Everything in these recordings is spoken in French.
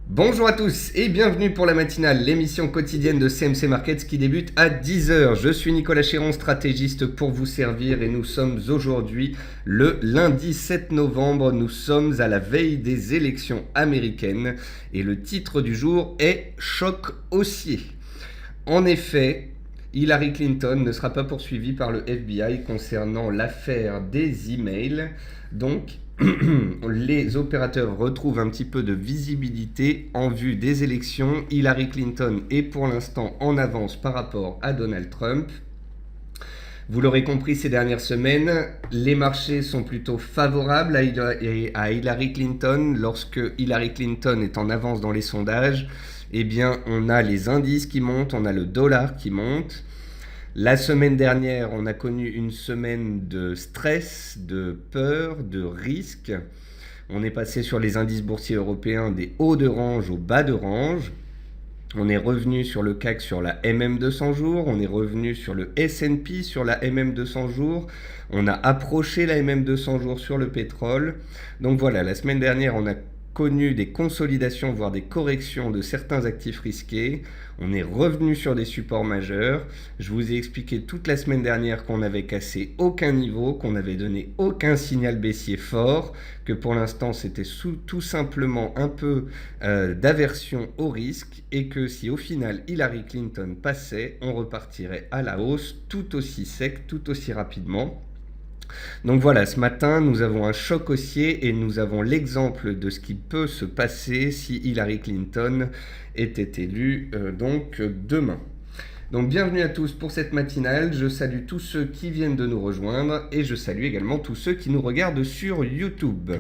Bonjour à tous et bienvenue pour la matinale, l'émission quotidienne de CMC Markets qui débute à 10h. Je suis Nicolas Chéron, stratégiste pour vous servir et nous sommes aujourd'hui le lundi 7 novembre. Nous sommes à la veille des élections américaines et le titre du jour est Choc haussier. En effet, Hillary Clinton ne sera pas poursuivie par le FBI concernant l'affaire des emails. Donc, les opérateurs retrouvent un petit peu de visibilité en vue des élections. Hillary Clinton est pour l'instant en avance par rapport à Donald Trump. Vous l'aurez compris ces dernières semaines, les marchés sont plutôt favorables à Hillary Clinton. Lorsque Hillary Clinton est en avance dans les sondages, eh bien, on a les indices qui montent, on a le dollar qui monte. La semaine dernière, on a connu une semaine de stress, de peur, de risque. On est passé sur les indices boursiers européens des hauts de range aux bas de range. On est revenu sur le CAC sur la MM200 jours, on est revenu sur le S&P sur la MM200 jours, on a approché la MM200 jours sur le pétrole. Donc voilà, la semaine dernière, on a connu des consolidations, voire des corrections de certains actifs risqués. On est revenu sur des supports majeurs. Je vous ai expliqué toute la semaine dernière qu'on n'avait cassé aucun niveau, qu'on n'avait donné aucun signal baissier fort, que pour l'instant c'était tout simplement un peu d'aversion au risque et que si au final Hillary Clinton passait, on repartirait à la hausse tout aussi sec, tout aussi rapidement. Donc voilà, ce matin, nous avons un choc haussier et nous avons l'exemple de ce qui peut se passer si Hillary Clinton était élue demain. Donc bienvenue à tous pour cette matinale, je salue tous ceux qui viennent de nous rejoindre et je salue également tous ceux qui nous regardent sur YouTube.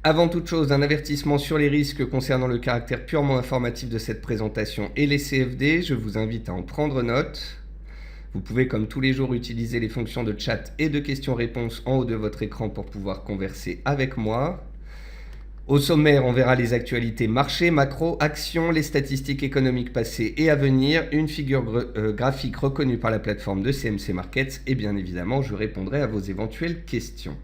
Avant toute chose, un avertissement sur les risques concernant le caractère purement informatif de cette présentation et les CFD, je vous invite à en prendre note. Vous pouvez comme tous les jours utiliser les fonctions de chat et de questions-réponses en haut de votre écran pour pouvoir converser avec moi. Au sommaire, on verra les actualités marché, macro, actions, les statistiques économiques passées et à venir, une figure graphique reconnue par la plateforme de CMC Markets et bien évidemment, je répondrai à vos éventuelles questions.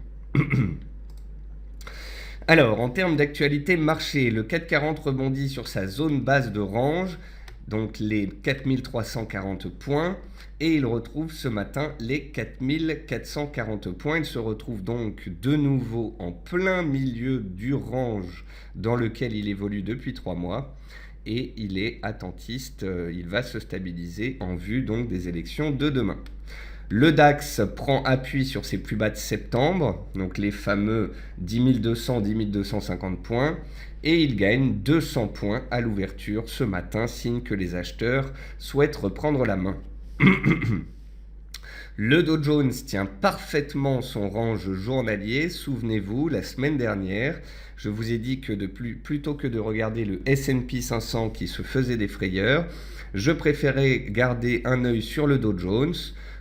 Alors, en termes d'actualité marché, le CAC 40 rebondit sur sa zone basse de range, donc les 4340 points, et il retrouve ce matin les 4440 points. Il se retrouve donc de nouveau en plein milieu du range dans lequel il évolue depuis 3 mois, et il est attentiste, il va se stabiliser en vue donc des élections de demain. Le DAX prend appui sur ses plus bas de septembre, donc les fameux 10 200, 10 250 points, et il gagne 200 points à l'ouverture ce matin, signe que les acheteurs souhaitent reprendre la main. Le Dow Jones tient parfaitement son range journalier. Souvenez-vous, la semaine dernière, je vous ai dit que plutôt que de regarder le S&P 500 qui se faisait des frayeurs, je préférais garder un œil sur le Dow Jones.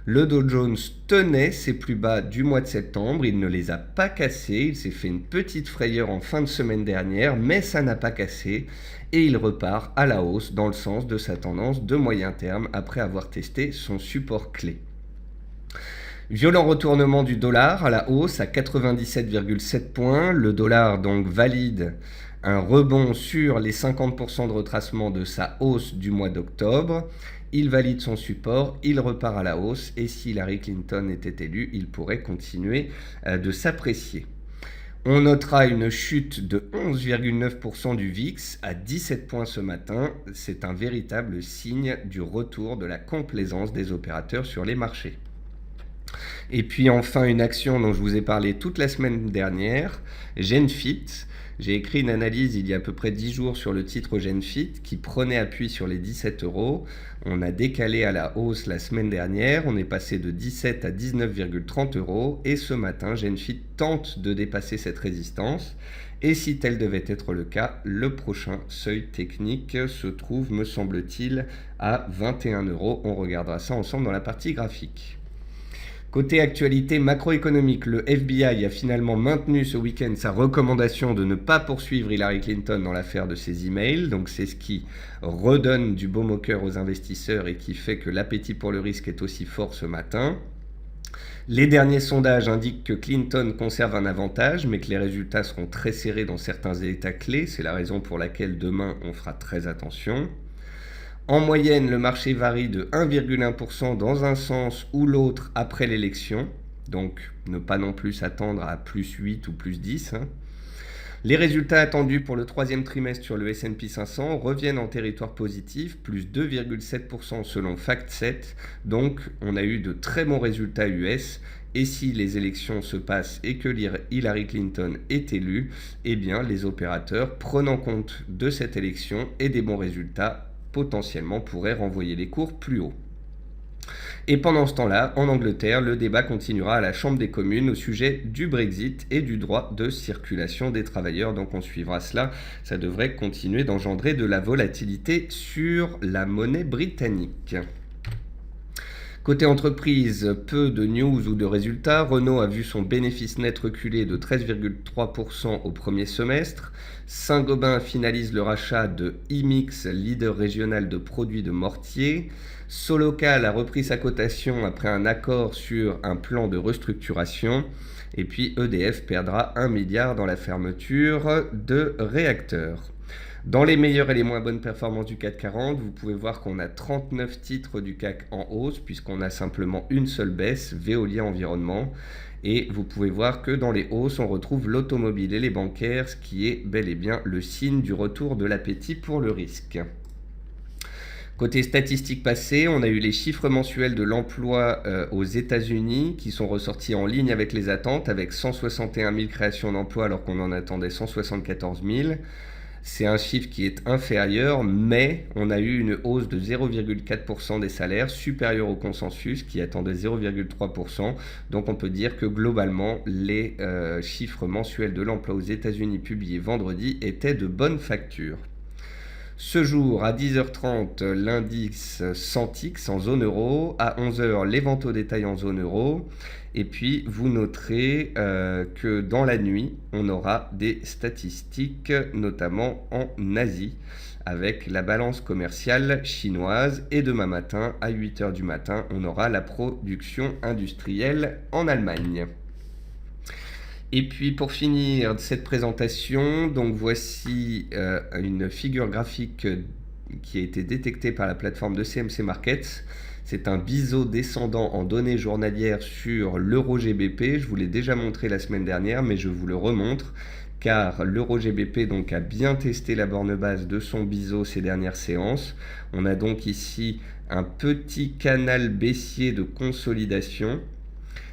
Le Dow Jones tenait ses plus bas du mois de septembre, il ne les a pas cassés, il s'est fait une petite frayeur en fin de semaine dernière, mais ça n'a pas cassé et il repart à la hausse dans le sens de sa tendance de moyen terme après avoir testé son support clé. Violent retournement du dollar à la hausse à 97,7 points, le dollar donc valide un rebond sur les 50% de retracement de sa hausse du mois d'octobre. Il valide son support, il repart à la hausse et si Hillary Clinton était élue, il pourrait continuer de s'apprécier. On notera une chute de 11,9% du VIX à 17 points ce matin. C'est un véritable signe du retour de la complaisance des opérateurs sur les marchés. Et puis enfin une action dont je vous ai parlé toute la semaine dernière, Genfit. J'ai écrit une analyse il y a à peu près 10 jours sur le titre Genfit qui prenait appui sur les 17 €. On a décalé à la hausse la semaine dernière, on est passé de 17 à 19,30 € et ce matin Genfit tente de dépasser cette résistance. Et si tel devait être le cas, le prochain seuil technique se trouve, me semble-t-il, à 21 €. On regardera ça ensemble dans la partie graphique. Côté actualité macroéconomique, le FBI a finalement maintenu ce week-end sa recommandation de ne pas poursuivre Hillary Clinton dans l'affaire de ses emails. Donc c'est ce qui redonne du baume au cœur aux investisseurs et qui fait que l'appétit pour le risque est aussi fort ce matin. Les derniers sondages indiquent que Clinton conserve un avantage, mais que les résultats seront très serrés dans certains États clés. C'est la raison pour laquelle demain, on fera très attention. En moyenne, le marché varie de 1,1% dans un sens ou l'autre après l'élection. Donc, ne pas non plus s'attendre à plus 8 ou plus 10. Les résultats attendus pour le troisième trimestre sur le S&P 500 reviennent en territoire positif, plus 2,7% selon FactSet. Donc, on a eu de très bons résultats US. Et si les élections se passent et que Hillary Clinton est élue, eh bien, les opérateurs, prenant compte de cette élection et des bons résultats, potentiellement pourraient renvoyer les cours plus haut. Et pendant ce temps-là, en Angleterre, le débat continuera à la Chambre des communes au sujet du Brexit et du droit de circulation des travailleurs. Donc on suivra cela. Ça devrait continuer d'engendrer de la volatilité sur la monnaie britannique. Côté entreprise, peu de news ou de résultats. Renault a vu son bénéfice net reculer de 13,3% au premier semestre. Saint-Gobain finalise le rachat de Imix, leader régional de produits de mortier. Solocal a repris sa cotation après un accord sur un plan de restructuration. Et puis EDF perdra 1 milliard dans la fermeture de réacteurs. Dans les meilleures et les moins bonnes performances du CAC 40, vous pouvez voir qu'on a 39 titres du CAC en hausse, puisqu'on a simplement une seule baisse, Veolia Environnement. Et vous pouvez voir que dans les hausses, on retrouve l'automobile et les bancaires, ce qui est bel et bien le signe du retour de l'appétit pour le risque. Côté statistiques passées, on a eu les chiffres mensuels de l'emploi aux États-Unis qui sont ressortis en ligne avec les attentes, avec 161 000 créations d'emplois alors qu'on en attendait 174 000. C'est un chiffre qui est inférieur, mais on a eu une hausse de 0,4% des salaires, supérieure au consensus qui attendait 0,3%. Donc on peut dire que globalement, les chiffres mensuels de l'emploi aux États-Unis publiés vendredi étaient de bonne facture. Ce jour, à 10h30, l'indice Sentix en zone euro. À 11h, les ventes au détail en zone euro. Et puis, vous noterez que dans la nuit, on aura des statistiques, notamment en Asie, avec la balance commerciale chinoise. Et demain matin, à 8h du matin, on aura la production industrielle en Allemagne. Et puis pour finir cette présentation, donc voici une figure graphique qui a été détectée par la plateforme de CMC Markets. C'est un biseau descendant en données journalières sur l'euro GBP. Je vous l'ai déjà montré la semaine dernière, mais je vous le remontre car l'euro GBP donc a bien testé la borne basse de son biseau ces dernières séances. On a donc ici un petit canal baissier de consolidation.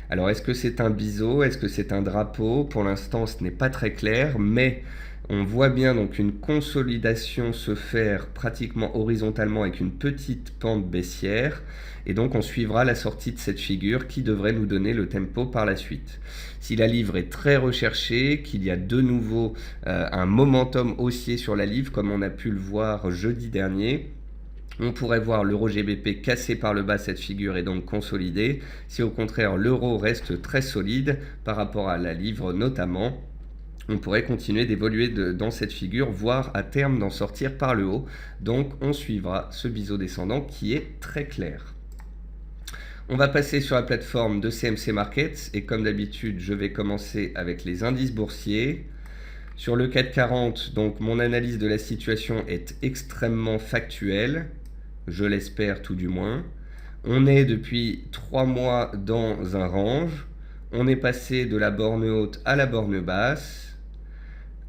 Alors, est-ce que c'est un biseau? Est-ce que c'est un drapeau? Pour l'instant, ce n'est pas très clair, mais on voit bien donc une consolidation se faire pratiquement horizontalement avec une petite pente baissière. Et donc, on suivra la sortie de cette figure qui devrait nous donner le tempo par la suite. Si la livre est très recherchée, qu'il y a de nouveau un momentum haussier sur la livre, comme on a pu le voir jeudi dernier, on pourrait voir l'euro GBP cassé par le bas cette figure et donc consolidé. Si au contraire l'euro reste très solide par rapport à la livre notamment, on pourrait continuer d'évoluer dans cette figure, voire à terme d'en sortir par le haut. Donc on suivra ce biseau descendant qui est très clair. On va passer sur la plateforme de CMC Markets et comme d'habitude je vais commencer avec les indices boursiers. Sur le CAC 40, donc mon analyse de la situation est extrêmement factuelle. Je l'espère tout du moins. On est depuis 3 mois dans un range. On est passé de la borne haute à la borne basse.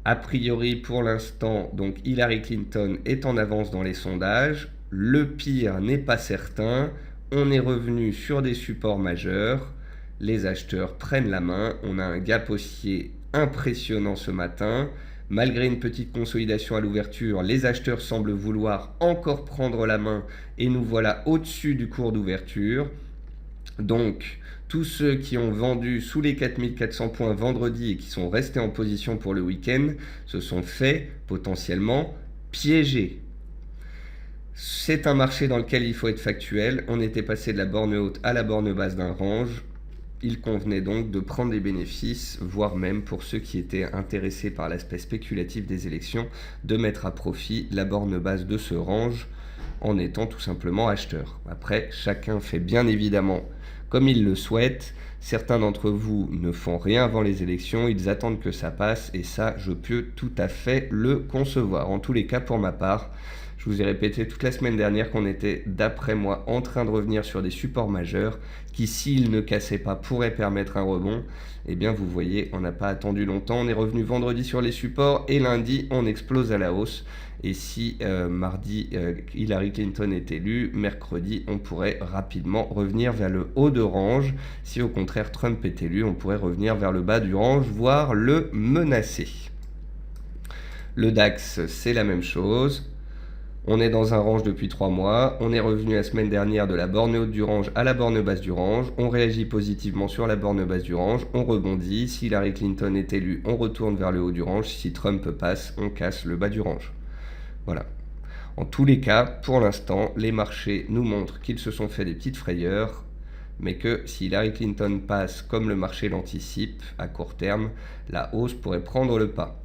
A priori, pour l'instant, donc Hillary Clinton est en avance dans les sondages. Le pire n'est pas certain. On est revenu sur des supports majeurs. Les acheteurs prennent la main. On a un gap haussier impressionnant ce matin. Malgré une petite consolidation à l'ouverture, les acheteurs semblent vouloir encore prendre la main et nous voilà au-dessus du cours d'ouverture. Donc, tous ceux qui ont vendu sous les 4400 points vendredi et qui sont restés en position pour le week-end se sont fait potentiellement piéger. C'est un marché dans lequel il faut être factuel. On était passé de la borne haute à la borne basse d'un range. Il convenait donc de prendre des bénéfices, voire même pour ceux qui étaient intéressés par l'aspect spéculatif des élections, de mettre à profit la borne basse de ce range en étant tout simplement acheteur. Après, chacun fait bien évidemment comme ils le souhaitent. Certains d'entre vous ne font rien avant les élections, ils attendent que ça passe et ça, je peux tout à fait le concevoir. En tous les cas, pour ma part, je vous ai répété toute la semaine dernière qu'on était, d'après moi, en train de revenir sur des supports majeurs qui, s'ils ne cassaient pas, pourraient permettre un rebond. Eh bien, vous voyez, on n'a pas attendu longtemps. On est revenu vendredi sur les supports et lundi, on explose à la hausse. Et si mardi, Hillary Clinton est élue, mercredi, on pourrait rapidement revenir vers le haut de range. Si au contraire Trump est élu, on pourrait revenir vers le bas du range, voire le menacer. Le DAX, c'est la même chose. On est dans un range depuis 3 mois, on est revenu la semaine dernière de la borne haute du range à la borne basse du range, on réagit positivement sur la borne basse du range, on rebondit, si Hillary Clinton est élue, on retourne vers le haut du range, si Trump passe, on casse le bas du range. Voilà. En tous les cas, pour l'instant, les marchés nous montrent qu'ils se sont fait des petites frayeurs, mais que si Hillary Clinton passe comme le marché l'anticipe, à court terme, la hausse pourrait prendre le pas.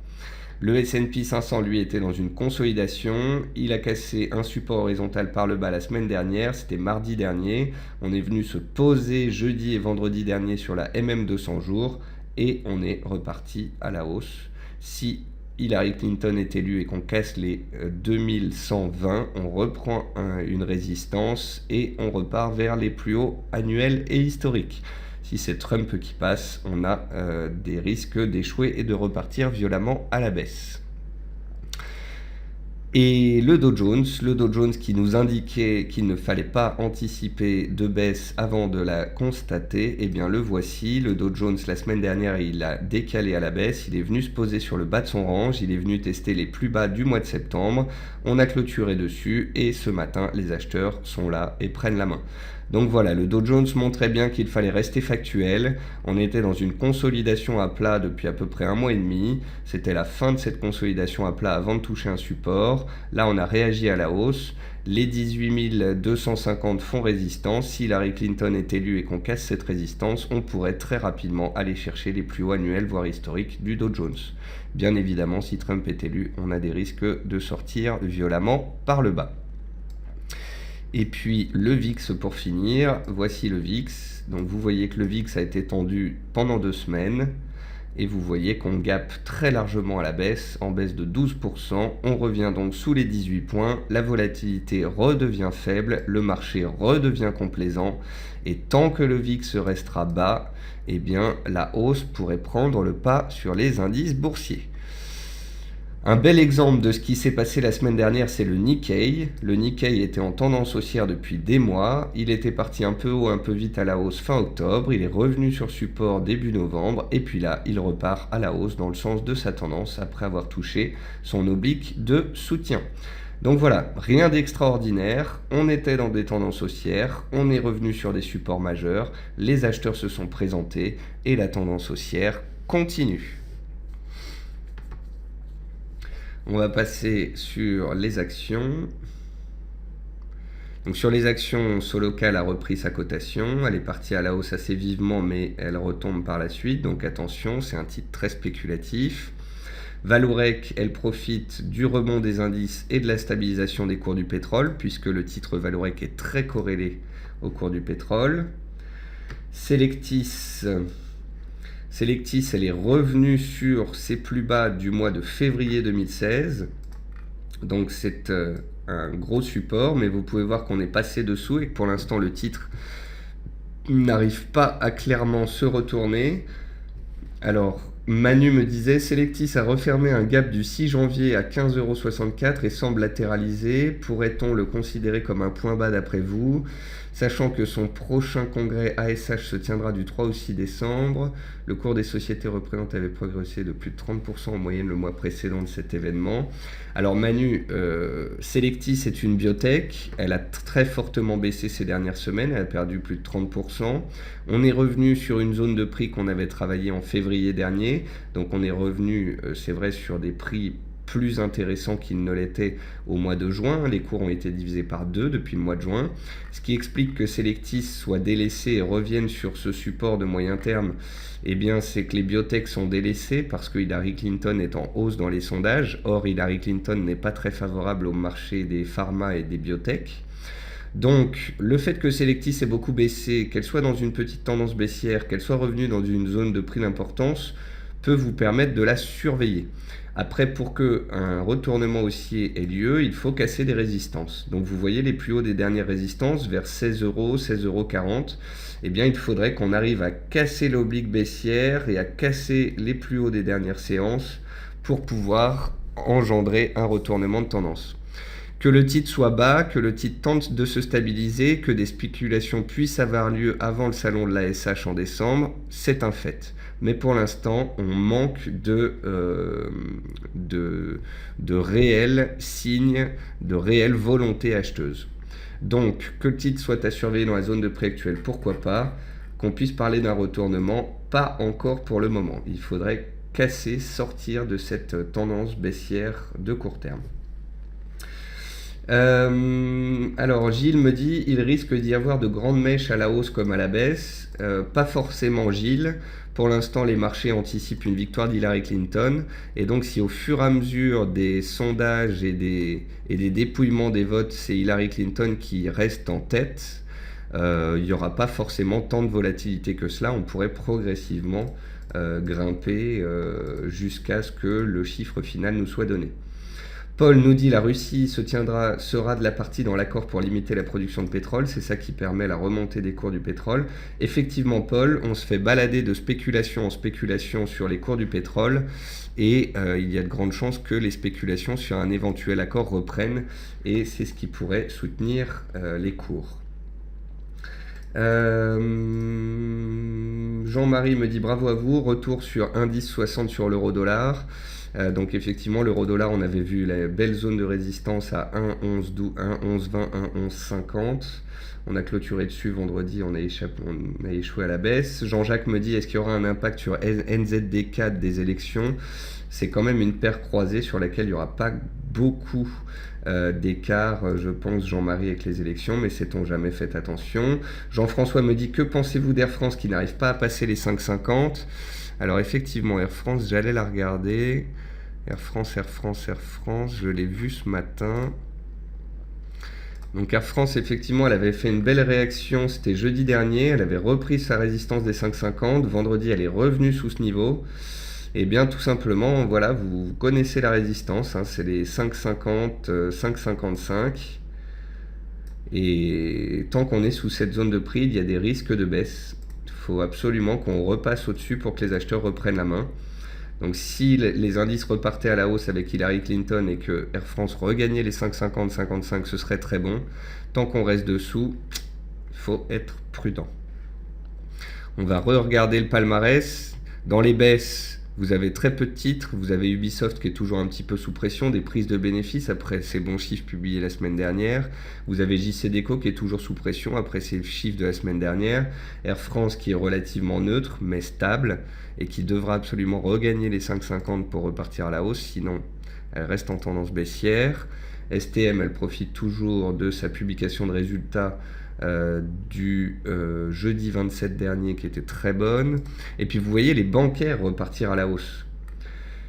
Le S&P 500, lui, était dans une consolidation. Il a cassé un support horizontal par le bas la semaine dernière. C'était mardi dernier. On est venu se poser jeudi et vendredi dernier sur la MM200 jours. Et on est reparti à la hausse. Si Hillary Clinton est élue et qu'on casse les 2120, on reprend une résistance et on repart vers les plus hauts annuels et historiques. Si c'est Trump qui passe, on a des risques d'échouer et de repartir violemment à la baisse. Et le Dow Jones qui nous indiquait qu'il ne fallait pas anticiper de baisse avant de la constater, eh bien le voici. Le Dow Jones la semaine dernière, il a décalé à la baisse, il est venu se poser sur le bas de son range, il est venu tester les plus bas du mois de septembre, on a clôturé dessus et ce matin, les acheteurs sont là et prennent la main. Donc voilà, le Dow Jones montrait bien qu'il fallait rester factuel. On était dans une consolidation à plat depuis à peu près 1 mois et demi. C'était la fin de cette consolidation à plat avant de toucher un support. Là, on a réagi à la hausse. Les 18 250 font résistance. Si Hillary Clinton est élue et qu'on casse cette résistance, on pourrait très rapidement aller chercher les plus hauts annuels, voire historiques, du Dow Jones. Bien évidemment, si Trump est élu, on a des risques de sortir violemment par le bas. Et puis le VIX pour finir, voici le VIX. Donc vous voyez que le VIX a été tendu pendant 2 semaines. Et vous voyez qu'on gape très largement à la baisse, en baisse de 12%. On revient donc sous les 18 points. La volatilité redevient faible, le marché redevient complaisant. Et tant que le VIX restera bas, eh bien la hausse pourrait prendre le pas sur les indices boursiers. Un bel exemple de ce qui s'est passé la semaine dernière, c'est le Nikkei. Le Nikkei était en tendance haussière depuis des mois. Il était parti un peu haut, un peu vite à la hausse fin octobre. Il est revenu sur support début novembre. Et puis là, il repart à la hausse dans le sens de sa tendance après avoir touché son oblique de soutien. Donc voilà, rien d'extraordinaire. On était dans des tendances haussières. On est revenu sur des supports majeurs. Les acheteurs se sont présentés et la tendance haussière continue. On va passer sur les actions. Donc sur les actions, Solocal a repris sa cotation. Elle est partie à la hausse assez vivement, mais elle retombe par la suite. Donc attention, c'est un titre très spéculatif. Vallourec, elle profite du rebond des indices et de la stabilisation des cours du pétrole, puisque le titre Vallourec est très corrélé au cours du pétrole. Selectis, elle est revenue sur ses plus bas du mois de février 2016. Donc c'est un gros support, mais vous pouvez voir qu'on est passé dessous et que pour l'instant le titre n'arrive pas à clairement se retourner. Alors Manu me disait, Selectis a refermé un gap du 6 janvier à 15,64 € et semble latéraliser. Pourrait-on le considérer comme un point bas d'après vous ? Sachant que son prochain congrès ASH se tiendra du 3 au 6 décembre, le cours des sociétés représentées avait progressé de plus de 30% en moyenne le mois précédent de cet événement. Alors Manu, Selectis est une biotech, elle a très fortement baissé ces dernières semaines, elle a perdu plus de 30%. On est revenu sur une zone de prix qu'on avait travaillé en février dernier, donc on est revenu, c'est vrai, sur des prix plus intéressant qu'il ne l'était au mois de juin. Les cours ont été divisés par 2 depuis le mois de juin, ce qui explique que Selectis soit délaissé et revienne sur ce support de moyen terme. Eh bien, c'est que les biotech sont délaissés parce que Hillary Clinton est en hausse dans les sondages. Or, Hillary Clinton n'est pas très favorable au marché des pharma et des biotech. Donc, le fait que Selectis ait beaucoup baissé, qu'elle soit dans une petite tendance baissière, qu'elle soit revenue dans une zone de prix d'importance, peut vous permettre de la surveiller. Après, pour qu'un retournement haussier ait lieu, il faut casser des résistances. Donc vous voyez les plus hauts des dernières résistances vers 16 euros, 16,40 €. Eh bien, il faudrait qu'on arrive à casser l'oblique baissière et à casser les plus hauts des dernières séances pour pouvoir engendrer un retournement de tendance. Que le titre soit bas, que le titre tente de se stabiliser, que des spéculations puissent avoir lieu avant le salon de l'ASH en décembre, c'est un fait. Mais pour l'instant, on manque de réels signes, de réelle volonté acheteuse. Donc, que le titre soit à surveiller dans la zone de prix actuelle, pourquoi pas. Qu'on puisse parler d'un retournement, pas encore pour le moment. Il faudrait casser, sortir de cette tendance baissière de court terme. Alors Gilles me dit, il risque d'y avoir de grandes mèches à la hausse comme à la baisse. Pas forcément Gilles. Pour l'instant, les marchés anticipent une victoire d'Hillary Clinton. Et donc, si au fur et à mesure des sondages et des dépouillements des votes, c'est Hillary Clinton qui reste en tête, il n'y aura pas forcément tant de volatilité que cela. On pourrait progressivement grimper jusqu'à ce que le chiffre final nous soit donné. Paul nous dit la Russie sera de la partie dans l'accord pour limiter la production de pétrole, c'est ça qui permet la remontée des cours du pétrole. Effectivement Paul, on se fait balader de spéculation en spéculation sur les cours du pétrole et il y a de grandes chances que les spéculations sur un éventuel accord reprennent et c'est ce qui pourrait soutenir les cours. Jean-Marie me dit bravo à vous, retour sur 1,1060 sur l'euro-dollar. Donc effectivement l'euro-dollar, on avait vu la belle zone de résistance à 1,1120, 1,1150. On a clôturé dessus vendredi, on a échoué à la baisse. Jean-Jacques me dit est-ce qu'il y aura un impact sur NZD4 des élections? C'est quand même une paire croisée sur laquelle il n'y aura pas beaucoup d'écart, je pense, Jean-Marie, avec les élections, mais sait-on jamais, faites attention. Jean-François me dit que pensez-vous d'Air France qui n'arrive pas à passer les 5,50? Alors effectivement, Air France, j'allais la regarder. Air France, je l'ai vu ce matin. Donc Air France, effectivement, elle avait fait une belle réaction, c'était jeudi dernier, elle avait repris sa résistance des 5,50, vendredi elle est revenue sous ce niveau. Et bien tout simplement, voilà, vous connaissez la résistance, hein, c'est les 5,50, 5,55. Et tant qu'on est sous cette zone de prix, il y a des risques de baisse. Il faut absolument qu'on repasse au-dessus pour que les acheteurs reprennent la main. Donc si les indices repartaient à la hausse avec Hillary Clinton et que Air France regagnait les 5,50, 55, ce serait très bon. Tant qu'on reste dessous, il faut être prudent. On va re-regarder le palmarès. Dans les baisses, vous avez très peu de titres. Vous avez Ubisoft qui est toujours un petit peu sous pression, des prises de bénéfices après ses bons chiffres publiés la semaine dernière. Vous avez JCDecaux qui est toujours sous pression après ses chiffres de la semaine dernière. Air France qui est relativement neutre mais stable et qui devra absolument regagner les 5,50 pour repartir à la hausse, sinon elle reste en tendance baissière. STM, elle profite toujours de sa publication de résultats du jeudi 27 dernier qui était très bonne. Et puis vous voyez les bancaires repartir à la hausse.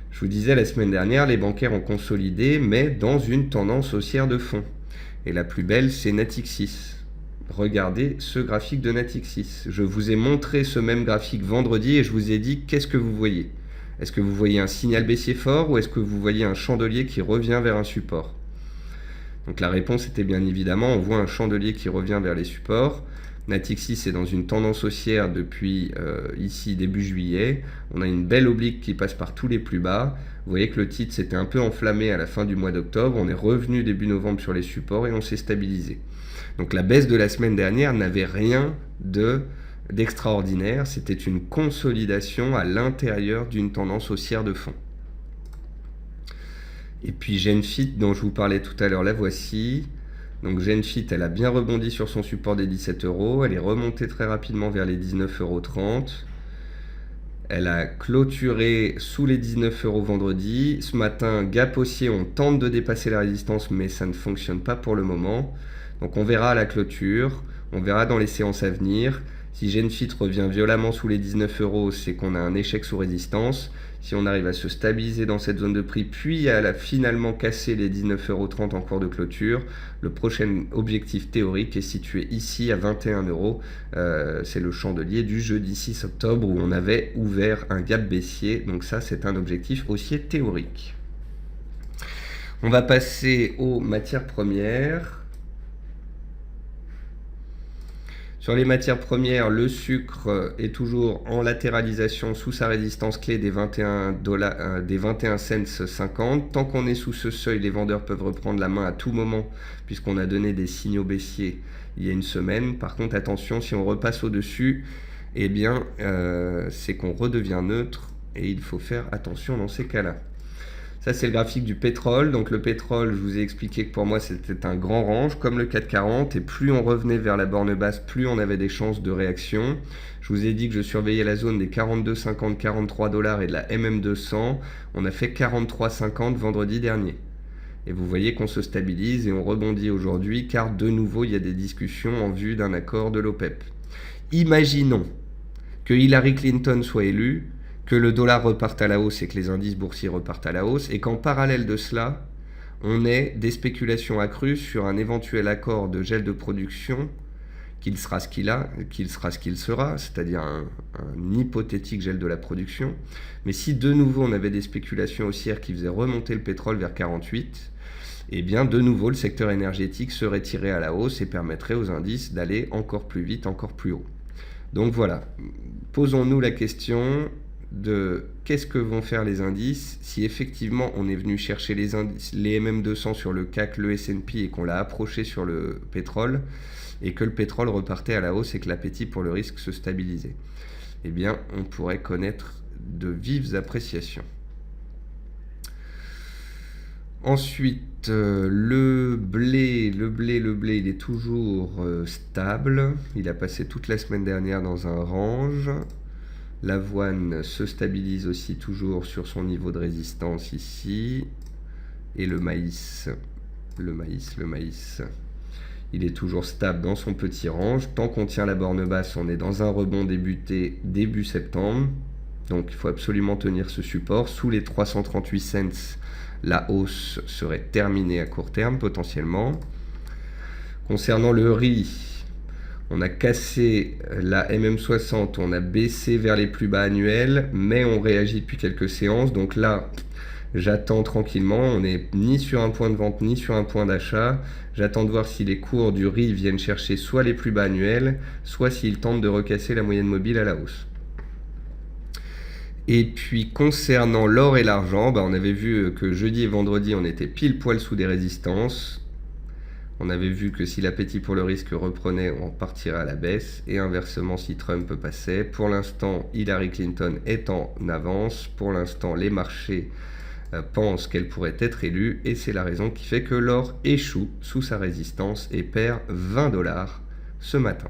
Je vous disais la semaine dernière, les bancaires ont consolidé mais dans une tendance haussière de fond. Et la plus belle, c'est Natixis. Regardez ce graphique de Natixis. Je vous ai montré ce même graphique vendredi et je vous ai dit qu'est-ce que vous voyez. Est-ce que vous voyez un signal baissier fort ou est-ce que vous voyez un chandelier qui revient vers un support? Donc la réponse était bien évidemment, on voit un chandelier qui revient vers les supports. Natixis est dans une tendance haussière depuis ici début juillet. On a une belle oblique qui passe par tous les plus bas. Vous voyez que le titre s'était un peu enflammé à la fin du mois d'octobre. On est revenu début novembre sur les supports et on s'est stabilisé. Donc la baisse de la semaine dernière n'avait rien d'extraordinaire. C'était une consolidation à l'intérieur d'une tendance haussière de fond. Et puis Genfit, dont je vous parlais tout à l'heure, la voici. Donc Genfit, elle a bien rebondi sur son support des 17 €. Elle est remontée très rapidement vers les 19,30 €. Elle a clôturé sous les 19 € vendredi. Ce matin, gap haussier, on tente de dépasser la résistance, mais ça ne fonctionne pas pour le moment. Donc on verra à la clôture, on verra dans les séances à venir. Si Genfit revient violemment sous les 19 €, c'est qu'on a un échec sous résistance. Si on arrive à se stabiliser dans cette zone de prix, puis à finalement casser les 19,30 € en cours de clôture, le prochain objectif théorique est situé ici à 21 €. C'est le chandelier du jeudi 6 octobre où on avait ouvert un gap baissier. Donc ça, c'est un objectif haussier théorique. On va passer aux matières premières. Sur les matières premières, le sucre est toujours en latéralisation sous sa résistance clé des 21 cents 50. Tant qu'on est sous ce seuil, les vendeurs peuvent reprendre la main à tout moment puisqu'on a donné des signaux baissiers il y a une semaine. Par contre, attention, si on repasse au-dessus, eh bien, c'est qu'on redevient neutre et il faut faire attention dans ces cas-là. Ça, c'est le graphique du pétrole. Donc le pétrole, je vous ai expliqué que pour moi, c'était un grand range, comme le 440. Et plus on revenait vers la borne basse, plus on avait des chances de réaction. Je vous ai dit que je surveillais la zone des 42,50, 43 $ et de la MM200. On a fait 43,50 vendredi dernier. Et vous voyez qu'on se stabilise et on rebondit aujourd'hui, car de nouveau, il y a des discussions en vue d'un accord de l'OPEP. Imaginons que Hillary Clinton soit élue, que le dollar reparte à la hausse et que les indices boursiers repartent à la hausse, et qu'en parallèle de cela, on ait des spéculations accrues sur un éventuel accord de gel de production, qu'il sera ce qu'il sera, c'est-à-dire un hypothétique gel de la production. Mais si de nouveau on avait des spéculations haussières qui faisaient remonter le pétrole vers 48, eh bien de nouveau le secteur énergétique serait tiré à la hausse et permettrait aux indices d'aller encore plus vite, encore plus haut. Donc voilà, posons-nous la question de qu'est-ce que vont faire les indices si effectivement on est venu chercher les MM200 sur le CAC, le S&P et qu'on l'a approché sur le pétrole et que le pétrole repartait à la hausse et que l'appétit pour le risque se stabilisait. Eh bien, on pourrait connaître de vives appréciations. Ensuite, le blé, il est toujours stable. Il a passé toute la semaine dernière dans un range. L'avoine se stabilise aussi toujours sur son niveau de résistance ici. Et le maïs, il est toujours stable dans son petit range. Tant qu'on tient la borne basse, on est dans un rebond débuté début septembre. Donc il faut absolument tenir ce support. Sous les 338 cents, la hausse serait terminée à court terme potentiellement. Concernant le riz, on a cassé la MM60, on a baissé vers les plus bas annuels, mais on réagit depuis quelques séances. Donc là, j'attends tranquillement. On n'est ni sur un point de vente, ni sur un point d'achat. J'attends de voir si les cours du riz viennent chercher soit les plus bas annuels, soit s'ils tentent de recasser la moyenne mobile à la hausse. Et puis concernant l'or et l'argent, on avait vu que jeudi et vendredi, on était pile poil sous des résistances. On avait vu que si l'appétit pour le risque reprenait, on partirait à la baisse. Et inversement, si Trump passait. Pour l'instant, Hillary Clinton est en avance. Pour l'instant, les marchés pensent qu'elle pourrait être élue. Et c'est la raison qui fait que l'or échoue sous sa résistance et perd 20 $ ce matin.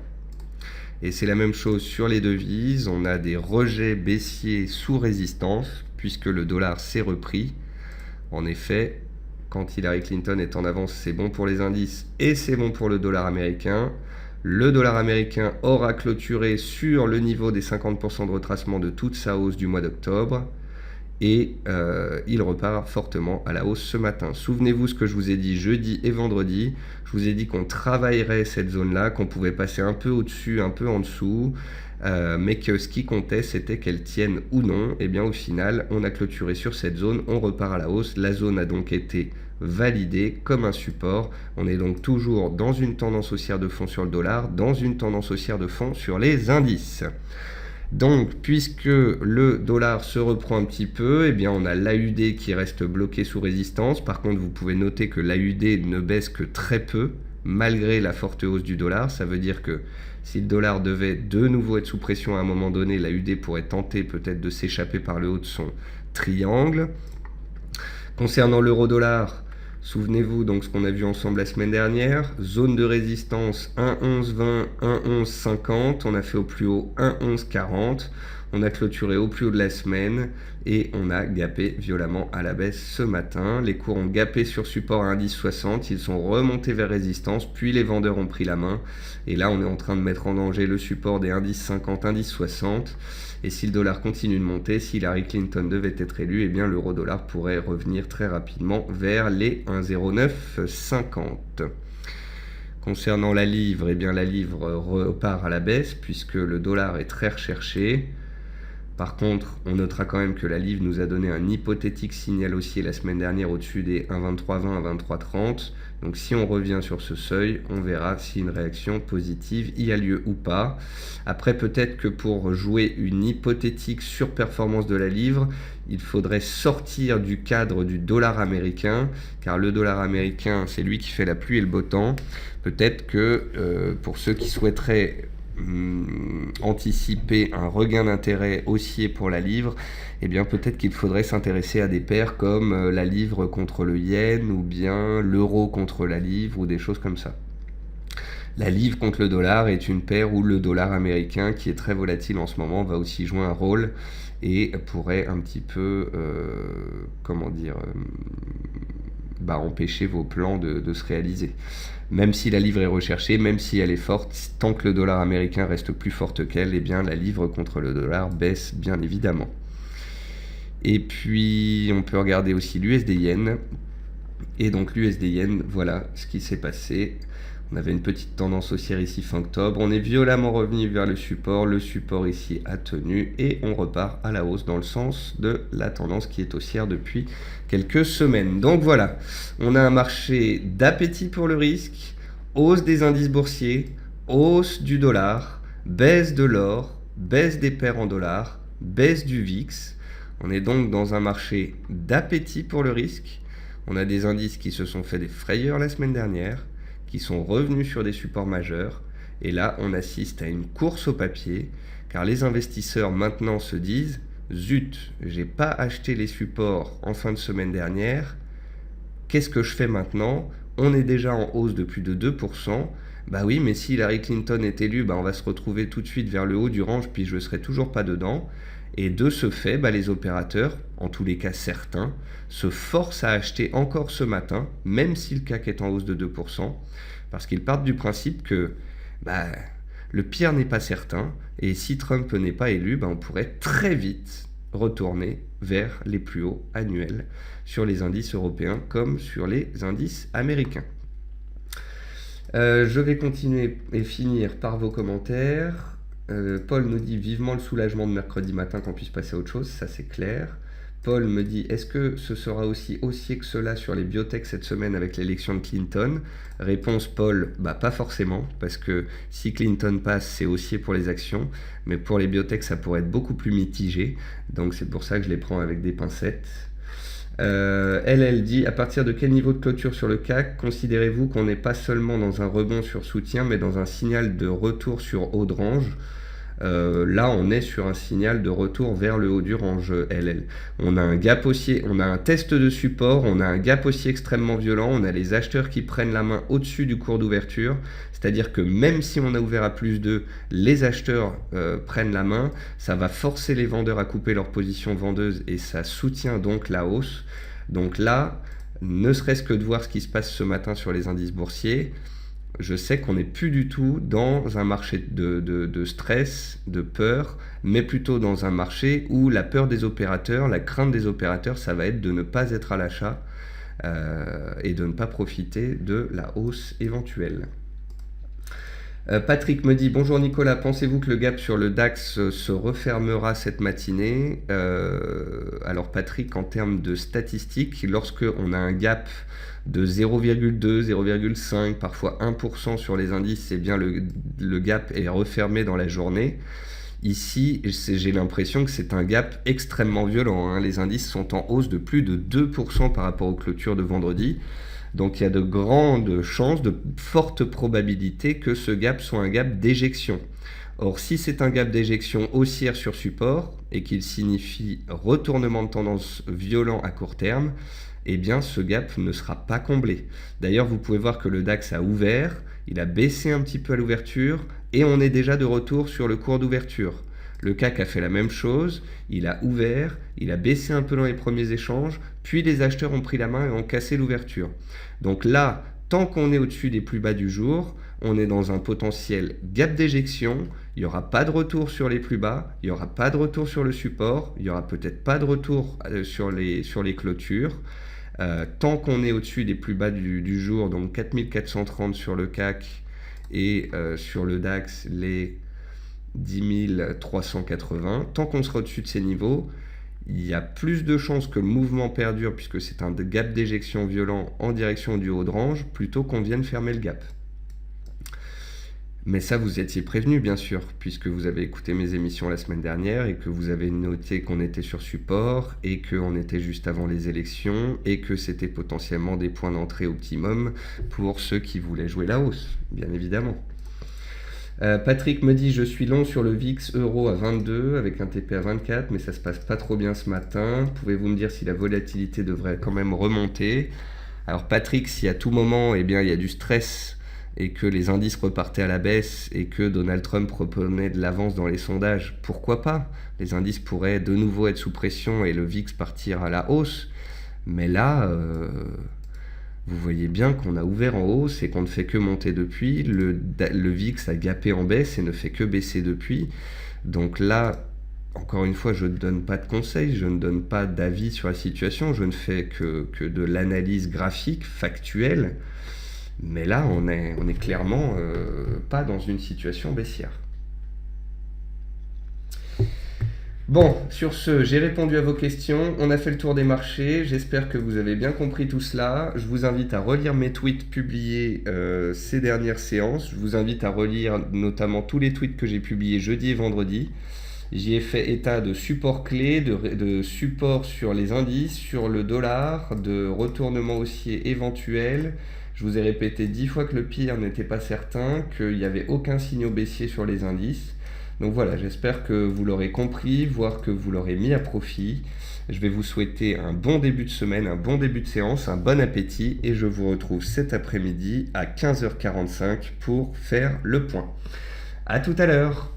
Et c'est la même chose sur les devises. On a des rejets baissiers sous résistance puisque le dollar s'est repris. En effet, quand Hillary Clinton est en avance, c'est bon pour les indices et c'est bon pour le dollar américain. Le dollar américain aura clôturé sur le niveau des 50% de retracement de toute sa hausse du mois d'octobre et il repart fortement à la hausse ce matin. Souvenez-vous ce que je vous ai dit jeudi et vendredi. Je vous ai dit qu'on travaillerait cette zone-là, qu'on pouvait passer un peu au-dessus, un peu en dessous, mais que ce qui comptait, c'était qu'elle tienne ou non. Et bien au final, on a clôturé sur cette zone, on repart à la hausse. La zone a donc été validée comme un support. On est donc toujours dans une tendance haussière de fond sur le dollar, dans une tendance haussière de fond sur les indices. Donc, puisque le dollar se reprend un petit peu, eh bien on a l'AUD qui reste bloqué sous résistance. Par contre, vous pouvez noter que l'AUD ne baisse que très peu, malgré la forte hausse du dollar. Ça veut dire que si le dollar devait de nouveau être sous pression à un moment donné, l'AUD pourrait tenter peut-être de s'échapper par le haut de son triangle. Concernant l'euro-dollar, souvenez-vous donc ce qu'on a vu ensemble la semaine dernière, zone de résistance 1,1120, 1,1150, on a fait au plus haut 1,1140, On a clôturé au plus haut de la semaine et on a gapé violemment à la baisse ce matin. Les cours ont gapé sur support à indice 60, ils sont remontés vers résistance, puis les vendeurs ont pris la main. Et là, on est en train de mettre en danger le support des indices 50, indice 60. Et si le dollar continue de monter, si Hillary Clinton devait être élue, eh bien l'euro-dollar pourrait revenir très rapidement vers les 1,0950. Concernant la livre, eh bien la livre repart à la baisse puisque le dollar est très recherché. Par contre, on notera quand même que la livre nous a donné un hypothétique signal haussier la semaine dernière au-dessus des 1,2320 à 1,2330. Donc si on revient sur ce seuil, on verra si une réaction positive y a lieu ou pas. Après, peut-être que pour jouer une hypothétique surperformance de la livre, il faudrait sortir du cadre du dollar américain, car le dollar américain, c'est lui qui fait la pluie et le beau temps. Peut-être que pour ceux qui souhaiteraient anticiper un regain d'intérêt haussier pour la livre, eh bien peut-être qu'il faudrait s'intéresser à des paires comme la livre contre le yen ou bien l'euro contre la livre ou des choses comme ça. La livre contre le dollar est une paire où le dollar américain, qui est très volatile en ce moment, va aussi jouer un rôle et pourrait un petit peu, empêcher vos plans de se réaliser. Même si la livre est recherchée, même si elle est forte, tant que le dollar américain reste plus forte qu'elle, eh bien la livre contre le dollar baisse bien évidemment. Et puis on peut regarder aussi l'USD Yen. Et donc l'USD Yen, voilà ce qui s'est passé. On avait une petite tendance haussière ici fin octobre. On est violemment revenu vers le support ici a tenu et on repart à la hausse dans le sens de la tendance qui est haussière depuis quelques semaines. Donc voilà, on a un marché d'appétit pour le risque, hausse des indices boursiers, hausse du dollar, baisse de l'or, baisse des paires en dollars, baisse du VIX. On est donc dans un marché d'appétit pour le risque. On a des indices qui se sont fait des frayeurs la semaine dernière, qui sont revenus sur des supports majeurs. Et là, on assiste à une course au papier, car les investisseurs maintenant se disent « Zut, j'ai pas acheté les supports en fin de semaine dernière, qu'est-ce que je fais maintenant ? On est déjà en hausse de plus de 2%. Bah oui, mais si Hillary Clinton est élue, on va se retrouver tout de suite vers le haut du range, puis je ne serai toujours pas dedans. » Et de ce fait, les opérateurs, en tous les cas certains, se forcent à acheter encore ce matin, même si le CAC est en hausse de 2%, parce qu'ils partent du principe que le pire n'est pas certain, et si Trump n'est pas élu, on pourrait très vite retourner vers les plus hauts annuels sur les indices européens comme sur les indices américains. Je vais continuer et finir par vos commentaires. Paul nous dit vivement le soulagement de mercredi matin qu'on puisse passer à autre chose, ça c'est clair. Paul me dit est-ce que ce sera aussi haussier que cela sur les biotech cette semaine avec l'élection de Clinton? Réponse Paul, pas forcément, parce que si Clinton passe c'est haussier pour les actions, mais pour les biotech ça pourrait être beaucoup plus mitigé, donc c'est pour ça que je les prends avec des pincettes. Elle dit à partir de quel niveau de clôture sur le CAC considérez-vous qu'on n'est pas seulement dans un rebond sur soutien mais dans un signal de retour sur haut de range? Là on est sur un signal de retour vers le haut du range LL. On a un gap haussier, on a un test de support, on a un gap haussier extrêmement violent, on a les acheteurs qui prennent la main au-dessus du cours d'ouverture, c'est-à-dire que même si on a ouvert à plus 2, les acheteurs prennent la main, ça va forcer les vendeurs à couper leur position vendeuse et ça soutient donc la hausse. Donc là, ne serait-ce que de voir ce qui se passe ce matin sur les indices boursiers, je sais qu'on n'est plus du tout dans un marché de stress, de peur, mais plutôt dans un marché où la peur des opérateurs, la crainte des opérateurs, ça va être de ne pas être à l'achat et de ne pas profiter de la hausse éventuelle. Patrick me dit bonjour Nicolas, pensez-vous que le gap sur le DAX se refermera cette matinée? Alors Patrick, en termes de statistiques, lorsque on a un gap de 0,2, 0,5, parfois 1% sur les indices, eh bien le gap est refermé dans la journée. Ici, j'ai l'impression que c'est un gap extrêmement violent. Les indices sont en hausse de plus de 2% par rapport aux clôtures de vendredi. Donc il y a de grandes chances, de fortes probabilités que ce gap soit un gap d'éjection. Or, si c'est un gap d'éjection haussière sur support et qu'il signifie retournement de tendance violent à court terme, eh bien ce gap ne sera pas comblé. D'ailleurs, vous pouvez voir que le DAX a ouvert, il a baissé un petit peu à l'ouverture et on est déjà de retour sur le cours d'ouverture. Le CAC a fait la même chose, il a ouvert, il a baissé un peu dans les premiers échanges, puis les acheteurs ont pris la main et ont cassé l'ouverture. Donc là, tant qu'on est au-dessus des plus bas du jour, on est dans un potentiel gap d'éjection, il n'y aura pas de retour sur les plus bas, il n'y aura pas de retour sur le support, il n'y aura peut-être pas de retour sur les clôtures. Tant qu'on est au-dessus des plus bas du jour, donc 4430 sur le CAC et sur le DAX, les 10 380, tant qu'on sera au-dessus de ces niveaux, il y a plus de chances que le mouvement perdure puisque c'est un gap d'éjection violent en direction du haut de range plutôt qu'on vienne fermer le gap. Mais ça, vous étiez prévenu, bien sûr, puisque vous avez écouté mes émissions la semaine dernière et que vous avez noté qu'on était sur support et qu'on était juste avant les élections et que c'était potentiellement des points d'entrée optimum pour ceux qui voulaient jouer la hausse, bien évidemment. Patrick me dit: je suis long sur le VIX euro à 22 avec un TP à 24, mais ça se passe pas trop bien ce matin. Pouvez-vous me dire si la volatilité devrait quand même remonter? Alors Patrick, si à tout moment il y a du stress et que les indices repartaient à la baisse et que Donald Trump reprenait de l'avance dans les sondages, pourquoi pas? Les indices pourraient de nouveau être sous pression et le VIX partir à la hausse. Mais là, vous voyez bien qu'on a ouvert en hausse et qu'on ne fait que monter depuis. Le VIX a gapé en baisse et ne fait que baisser depuis. Donc là, encore une fois, je ne donne pas de conseils, je ne donne pas d'avis sur la situation, je ne fais que de l'analyse graphique, factuelle. Mais là, on est clairement pas dans une situation baissière. Bon, sur ce, j'ai répondu à vos questions, on a fait le tour des marchés, j'espère que vous avez bien compris tout cela. Je vous invite à relire mes tweets publiés ces dernières séances, je vous invite à relire notamment tous les tweets que j'ai publiés jeudi et vendredi. J'y ai fait état de supports clés, de supports sur les indices, sur le dollar, de retournement haussier éventuel. Je vous ai répété 10 fois que le pire n'était pas certain, qu'il n'y avait aucun signal baissier sur les indices. Donc voilà, j'espère que vous l'aurez compris, voire que vous l'aurez mis à profit. Je vais vous souhaiter un bon début de semaine, un bon début de séance, un bon appétit et je vous retrouve cet après-midi à 15h45 pour faire le point. À tout à l'heure.